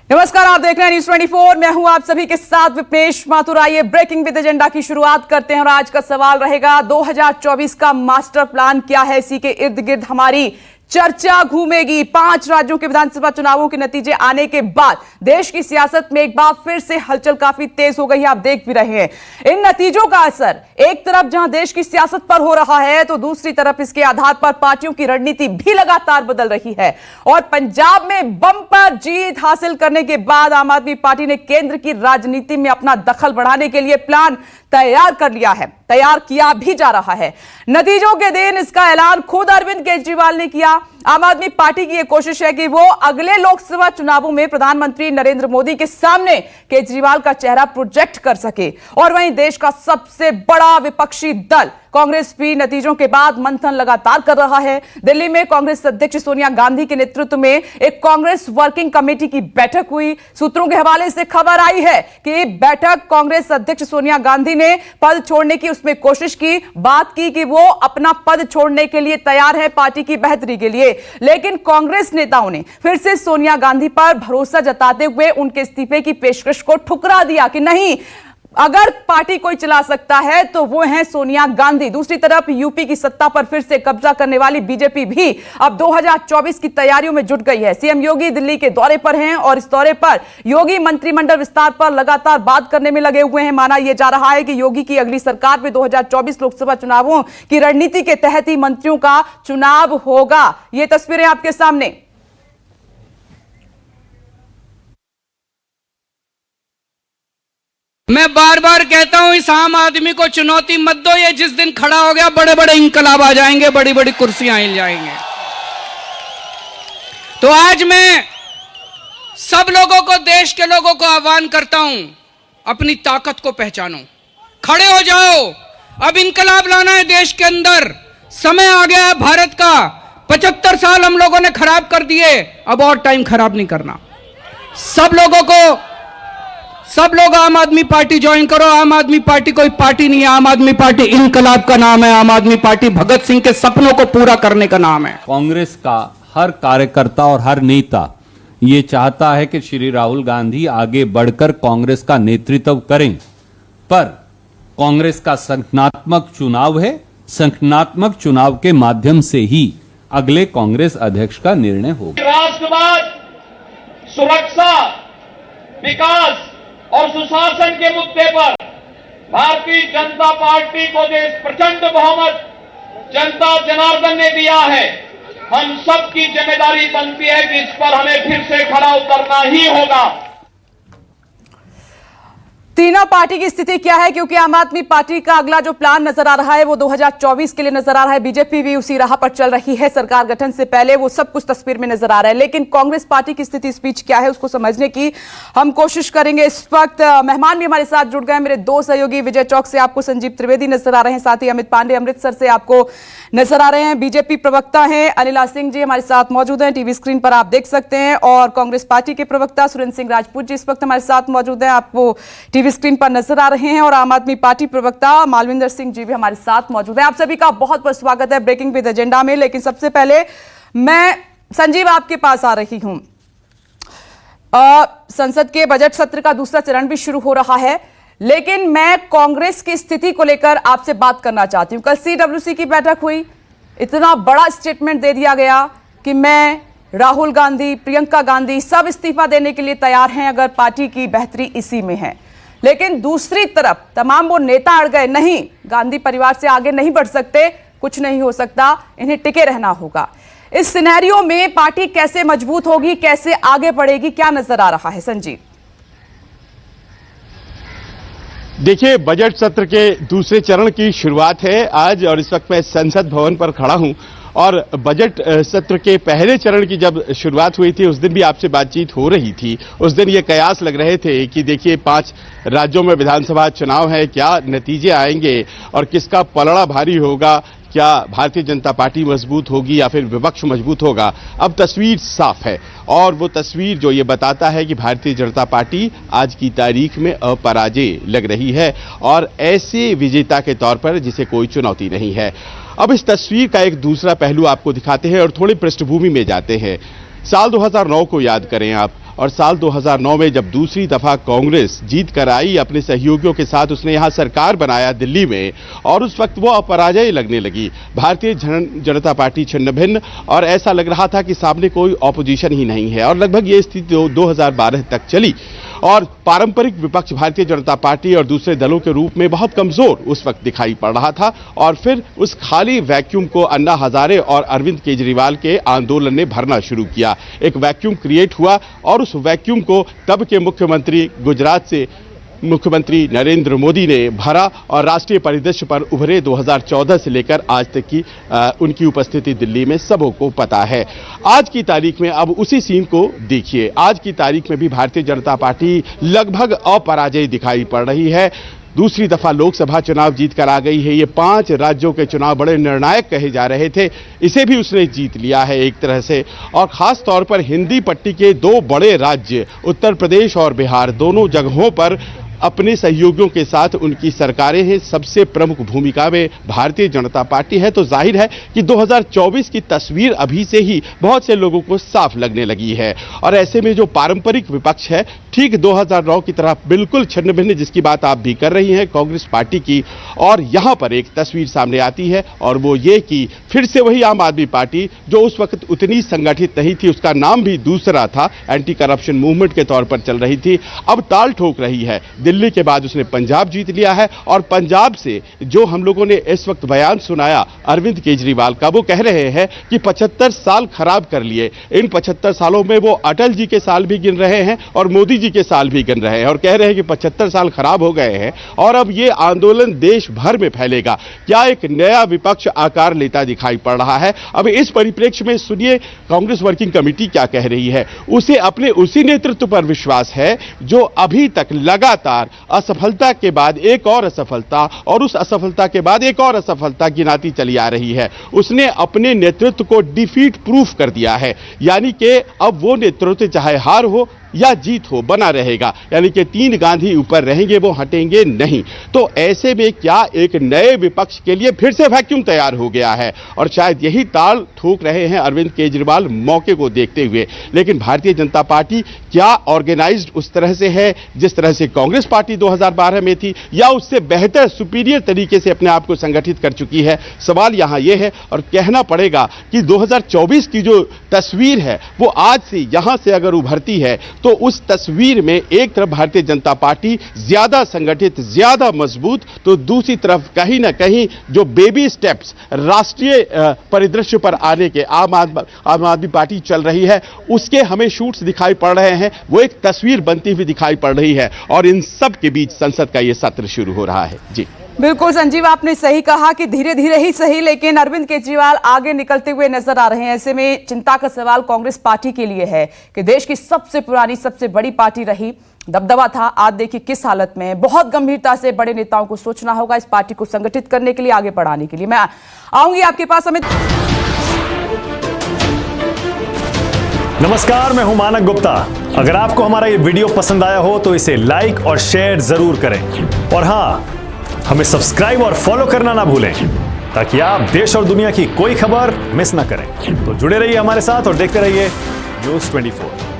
नमस्कार, आप देख रहे हैं न्यूज 24। मैं हूं आप सभी के साथ विपनेश माथुर। आइए ब्रेकिंग विद एजेंडा की शुरुआत करते हैं और आज का सवाल रहेगा 2024 का मास्टर प्लान क्या है। इसी के इर्द गिर्द हमारी चर्चा घूमेगी। 5 राज्यों के विधानसभा चुनावों के नतीजे आने के बाद देश की सियासत में एक बार फिर से हलचल काफी तेज हो गई है, आप देख भी रहे हैं। इन नतीजों का असर एक तरफ जहां देश की सियासत पर हो रहा है, तो दूसरी तरफ इसके आधार पर पार्टियों की रणनीति भी लगातार बदल रही है। और पंजाब में बम्पर जीत हासिल करने के बाद आम आदमी पार्टी ने केंद्र की राजनीति में अपना दखल बढ़ाने के लिए प्लान तैयार कर लिया है, तैयार किया भी जा रहा है। नतीजों के दिन इसका ऐलान खुद अरविंद केजरीवाल ने किया। आम आदमी पार्टी की यह कोशिश है कि वो अगले लोकसभा चुनावों में प्रधानमंत्री नरेंद्र मोदी के सामने केजरीवाल का चेहरा प्रोजेक्ट कर सके। और वहीं देश का सबसे बड़ा विपक्षी दल कांग्रेस भी नतीजों के बाद मंथन लगातार कर रहा है। दिल्ली में कांग्रेस अध्यक्ष सोनिया गांधी के नेतृत्व में एक कांग्रेस वर्किंग कमेटी की बैठक हुई। सूत्रों के हवाले से खबर आई है कि बैठक कांग्रेस अध्यक्ष सोनिया गांधी ने पद छोड़ने की उसमें कोशिश की, बात की कि वो अपना पद छोड़ने के लिए तैयार है पार्टी की बेहतरी के लिए। लेकिन कांग्रेस नेताओं ने फिर से सोनिया गांधी पर भरोसा जताते हुए उनके इस्तीफे की पेशकश को ठुकरा दिया कि नहीं, अगर पार्टी कोई चला सकता है तो वो है सोनिया गांधी। दूसरी तरफ यूपी की सत्ता पर फिर से कब्जा करने वाली बीजेपी भी अब 2024 की तैयारियों में जुट गई है। सीएम योगी दिल्ली के दौरे पर हैं और इस दौरे पर योगी मंत्रिमंडल विस्तार पर लगातार बात करने में लगे हुए हैं। माना यह जा रहा है कि योगी की अगली सरकार में 2024 लोकसभा चुनावों की रणनीति के तहत ही मंत्रियों का चुनाव होगा। ये तस्वीरें आपके सामने। मैं बार बार कहता हूं, इस आम आदमी को चुनौती मत दो। ये जिस दिन खड़ा हो गया बड़े बड़े इंकलाब आ जाएंगे, बड़ी बड़ी कुर्सियां हिल जाएंगे। तो आज मैं सब लोगों को, देश के लोगों को आह्वान करता हूं, अपनी ताकत को पहचानो, खड़े हो जाओ। अब इंकलाब लाना है देश के अंदर। समय आ गया है भारत का। 75 साल हम लोगों ने खराब कर दिए, अब और टाइम खराब नहीं करना। सब लोग आम आदमी पार्टी ज्वाइन करो। आम आदमी पार्टी कोई पार्टी नहीं है, आम आदमी पार्टी इनकलाब का नाम है। आम आदमी पार्टी भगत सिंह के सपनों को पूरा करने का नाम है। कांग्रेस का हर कार्यकर्ता और हर नेता ये चाहता है कि श्री राहुल गांधी आगे बढ़कर कांग्रेस का नेतृत्व करें, पर कांग्रेस का संगठनात्मक चुनाव है। संगठनात्मक चुनाव के माध्यम से ही अगले कांग्रेस अध्यक्ष का निर्णय होगा। राष्ट्रवाद, सुरक्षा, विकास और सुशासन के मुद्दे पर भारतीय जनता पार्टी को जो प्रचंड बहुमत जनता जनार्दन ने दिया है, हम सबकी जिम्मेदारी बनती है कि इस पर हमें फिर से खड़ा उतरना ही होगा। तीनों पार्टी की स्थिति क्या है, क्योंकि आम आदमी पार्टी का अगला जो प्लान नजर आ रहा है वो 2024 के लिए नजर आ रहा है। बीजेपी भी उसी राह पर चल रही है। सरकार गठन से पहले वो सब कुछ तस्वीर में नजर आ रहा है। लेकिन कांग्रेस पार्टी की स्थिति, स्पीच क्या है, उसको समझने की हम कोशिश करेंगे। इस वक्त मेहमान भी हमारे साथ जुड़ गए। मेरे 2 सहयोगी, विजय चौक से आपको संजीव त्रिवेदी नजर आ रहे हैं, साथ ही अमित पांडे अमृतसर से आपको नजर आ रहे हैं। बीजेपी प्रवक्ता हैं अनिला सिंह जी हमारे साथ मौजूद हैं, टीवी स्क्रीन पर आप देख सकते हैं। और कांग्रेस पार्टी के प्रवक्ता सुरेंद्र सिंह राजपूत जी इस वक्त हमारे साथ मौजूद हैं, आपको टीवी स्क्रीन पर नजर आ रहे हैं। और आम आदमी पार्टी प्रवक्ता मालविंदर सिंह जी भी हमारे साथ मौजूद हैं। आप सभी का बहुत बहुत स्वागत है ब्रेकिंग विद एजेंडा में। लेकिन सबसे पहले मैं संजीव आपके पास आ रही हूं। संसद के बजट सत्र का दूसरा चरण भी शुरू हो रहा है, लेकिन मैं कांग्रेस की स्थिति को लेकर आपसे बात करना चाहती हूं। कल CWC की बैठक हुई, इतना बड़ा स्टेटमेंट दे दिया गया कि मैं, राहुल गांधी, प्रियंका गांधी सब इस्तीफा देने के लिए तैयार हैं अगर पार्टी की बेहतरी इसी में है। लेकिन दूसरी तरफ तमाम वो नेता अड़ गए, नहीं, गांधी परिवार से आगे नहीं बढ़ सकते, कुछ नहीं हो सकता, इन्हें टिके रहना होगा। इस सिनेरियो में पार्टी कैसे मजबूत होगी, कैसे आगे बढ़ेगी, क्या नजर आ रहा है संजीव? देखिए, बजट सत्र के दूसरे चरण की शुरुआत है आज, और इस वक्त मैं संसद भवन पर खड़ा हूं। और बजट सत्र के पहले चरण की जब शुरुआत हुई थी, उस दिन भी आपसे बातचीत हो रही थी। उस दिन ये कयास लग रहे थे कि देखिए 5 राज्यों में विधानसभा चुनाव है, क्या नतीजे आएंगे और किसका पलड़ा भारी होगा, क्या भारतीय जनता पार्टी मजबूत होगी या फिर विपक्ष मजबूत होगा। अब तस्वीर साफ है, और वो तस्वीर जो ये बताता है कि भारतीय जनता पार्टी आज की तारीख में अपराजय लग रही है, और ऐसे विजेता के तौर पर जिसे कोई चुनौती नहीं है। अब इस तस्वीर का एक दूसरा पहलू आपको दिखाते हैं और थोड़ी पृष्ठभूमि में जाते हैं। साल 2009 को याद करें आप, और साल 2009 में जब दूसरी दफा कांग्रेस जीत कर आई, अपने सहयोगियों के साथ उसने यहां सरकार बनाया दिल्ली में, और उस वक्त वो अपराजय लगने लगी। भारतीय जनता पार्टी छिन्न भिन्न, और ऐसा लग रहा था कि सामने कोई ऑपोजिशन ही नहीं है। और लगभग ये स्थिति 2012 तक चली, और पारंपरिक विपक्ष भारतीय जनता पार्टी और दूसरे दलों के रूप में बहुत कमजोर उस वक्त दिखाई पड़ रहा था। और फिर उस खाली वैक्यूम को अन्ना हजारे और अरविंद केजरीवाल के आंदोलन ने भरना शुरू किया। एक वैक्यूम क्रिएट हुआ, और उस वैक्यूम को तब के मुख्यमंत्री गुजरात से मुख्यमंत्री नरेंद्र मोदी ने भरा, और राष्ट्रीय परिदृश्य पर उभरे 2014 से लेकर आज तक की उनकी उपस्थिति दिल्ली में सबों को पता है। आज की तारीख में अब उसी सीन को देखिए। आज की तारीख में भी भारतीय जनता पार्टी लगभग अपराजय दिखाई पड़ रही है। दूसरी दफा लोकसभा चुनाव जीतकर आ गई है। ये 5 राज्यों के चुनाव बड़े निर्णायक कहे जा रहे थे, इसे भी उसने जीत लिया है एक तरह से। और खास तौर पर हिंदी पट्टी के 2 बड़े राज्य उत्तर प्रदेश और बिहार, दोनों जगहों पर अपने सहयोगियों के साथ उनकी सरकारें हैं। सबसे प्रमुख भूमिका में भारतीय जनता पार्टी है। तो जाहिर है कि 2024 की तस्वीर अभी से ही बहुत से लोगों को साफ लगने लगी है। और ऐसे में जो पारंपरिक विपक्ष है, ठीक 2009 की तरह बिल्कुल छिन्न भिन्न, जिसकी बात आप भी कर रही हैं, कांग्रेस पार्टी की, और यहां पर एक तस्वीर सामने आती है, और वो ये कि फिर से वही आम आदमी पार्टी जो उस वक्त उतनी संगठित नहीं थी, उसका नाम भी दूसरा था, एंटी करप्शन मूवमेंट के तौर पर चल रही थी, अब ताल ठोक रही है। दिल्ली के बाद उसने पंजाब जीत लिया है, और पंजाब से जो हम लोगों ने इस वक्त बयान सुनाया अरविंद केजरीवाल का, वो कह रहे हैं कि 75 साल खराब कर लिए। इन 75 सालों में वो अटल जी के साल भी गिन रहे हैं और मोदी जी के साल भी गिन रहे हैं, और कह रहे हैं कि 75 साल खराब हो गए हैं और अब ये आंदोलन देश भर में फैलेगा। क्या एक नया विपक्ष आकार लेता दिखाई पड़ रहा है? अब इस परिप्रेक्ष्य में सुनिए कांग्रेस वर्किंग कमेटी क्या कह रही है। उसे अपने उसी नेतृत्व पर विश्वास है जो अभी तक लगातार असफलता के बाद एक और असफलता, और उस असफलता के बाद एक और असफलता गिनाती चली आ रही है। उसने अपने नेतृत्व को डिफीट प्रूफ कर दिया है, यानी कि अब वो नेतृत्व चाहे हार हो या जीत हो बना रहेगा, यानी कि 3 गांधी ऊपर रहेंगे, वो हटेंगे नहीं। तो ऐसे में क्या एक नए विपक्ष के लिए फिर से वैक्यूम तैयार हो गया है, और शायद यही ताल ठोक रहे हैं अरविंद केजरीवाल मौके को देखते हुए। लेकिन भारतीय जनता पार्टी क्या ऑर्गेनाइज्ड उस तरह से है जिस तरह से कांग्रेस पार्टी 2012 में थी, या उससे बेहतर सुपीरियर तरीके से अपने आप को संगठित कर चुकी है? सवाल यहां यह है, और कहना पड़ेगा कि 2024 की जो तस्वीर है वो आज से यहां से अगर उभरती है, तो उस तस्वीर में एक तरफ भारतीय जनता पार्टी ज्यादा संगठित, ज्यादा मजबूत, तो दूसरी तरफ कहीं ना कहीं जो बेबी स्टेप्स राष्ट्रीय परिदृश्य पर आने के आम आदमी पार्टी चल रही है, उसके हमें शूट्स दिखाई पड़ रहे हैं। वो एक तस्वीर बनती हुई दिखाई पड़ रही है, और इन सब के बीच संसद का यह सत्र शुरू हो रहा है। जी बिल्कुल संजीव, आपने सही कहा कि धीरे धीरे ही सही, लेकिन अरविंद केजरीवाल आगे निकलते हुए नजर आ रहे हैं। ऐसे में चिंता का सवाल कांग्रेस पार्टी के लिए है कि देश की सबसे पुरानी, सबसे बड़ी पार्टी रही, दबदबा था, आज देखिए किस हालत में है। बहुत गंभीरता से बड़े नेताओं को सोचना होगा इस पार्टी को संगठित करने के लिए, आगे बढ़ाने के लिए। मैं आऊंगी आपके पास अमित। नमस्कार, मैं हूं मानक गुप्ता। अगर आपको हमारा ये वीडियो पसंद आया हो तो इसे लाइक और शेयर जरूर करें, और हाँ, हमें सब्सक्राइब और फॉलो करना ना भूलें ताकि आप देश और दुनिया की कोई खबर मिस ना करें। तो जुड़े रहिए हमारे साथ और देखते रहिए न्यूज़ 24।